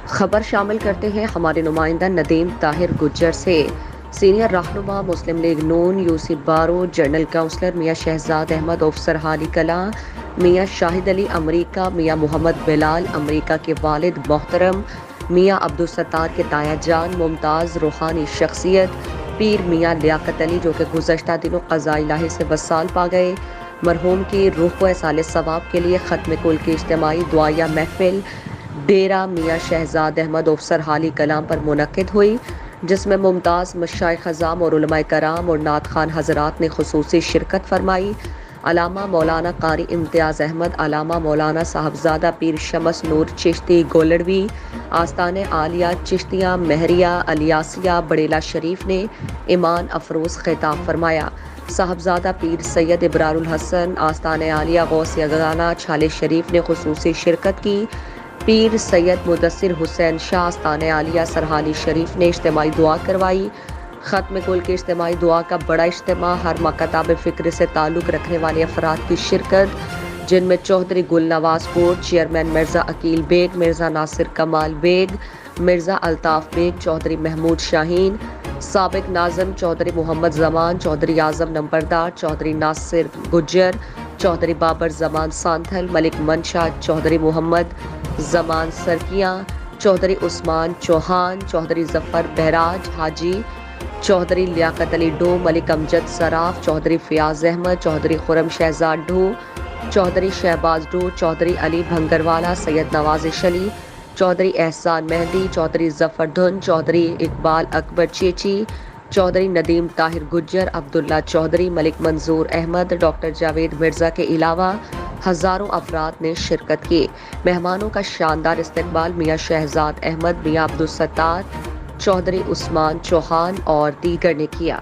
خبر شامل کرتے ہیں ہمارے نمائندہ ندیم طاہر گجر سے۔ سینئر رہنما مسلم لیگ نون یوسف بارو، جنرل کونسلر میاں شہزاد احمد افسر حالی کلاں، میاں شاہد علی امریکہ، میاں محمد بلال امریکہ کے والد محترم، میاں عبدالستار کے دایاں جان ممتاز روحانی شخصیت پیر میاں لیاقت علی جو کہ گزشتہ دنوں قضاء الہی سے وصال پا گئے، مرحوم کی روح کو ایصال ثواب کے لیے ختم کل کی اجتماعی دعائیہ محفل ڈیرہ میاں شہزاد احمد افسر حالی کلام پر منعقد ہوئی، جس میں ممتاز مشائخ اعظام اور علماء کرام اور نعت خوان حضرات نے خصوصی شرکت فرمائی۔ علامہ مولانا قاری امتیاز احمد، علامہ مولانا صاحبزادہ پیر شمس نور چشتی گولڑوی، آستان عالیہ چشتیہ مہریہ الیاسیہ بڑیلہ شریف نے ایمان افروز خطاب فرمایا۔ صاحبزادہ پیر سید ابرار الحسن، آستان عالیہ غوثیہ گانہ چھالے شریف نے خصوصی شرکت کی۔ پیر سید مدثر حسین شاہ، آستان عالیہ سرحالی شریف نے اجتماعی دعا کروائی۔ ختم کل کی اجتماعی دعا کا بڑا اجتماع، ہر مکاتب فکر سے تعلق رکھنے والے افراد کی شرکت، جن میں چودھری گل نواز پور، چیئرمین مرزا عقیل بیگ، مرزا ناصر کمال بیگ، مرزا الطاف بیگ، چودھری محمود شاہین، سابق ناظم چودھری محمد زمان، چودھری اعظم نمبردار، چودھری ناصر گجر، چودھری بابر زمان سانتھل، ملک منشا چودھری محمد زمان سرکیاں، چودھری عثمان چوہان، چودھری ظفر بہراج حاجی، چودھری لیاقت علی ڈو، ملک امجد سراف، چودھری فیاض احمد، چودھری خرم شہزاد ڈو، چودھری شہباز ڈو، چودھری علی بھنگروالا، سید نوازش علی، چودھری احسان مہدی، چودھری ظفر دھن، چودھری اقبال اکبر چیچی، چودھری ندیم طاہر گجر، عبداللہ چودھری، ملک منظور احمد، ڈاکٹر جاوید مرزا کے علاوہ ہزاروں افراد نے شرکت کی۔ مہمانوں کا شاندار استقبال میاں شہزاد احمد، میاں عبدالستار، چودھری عثمان چوہان اور دیگر نے کیا۔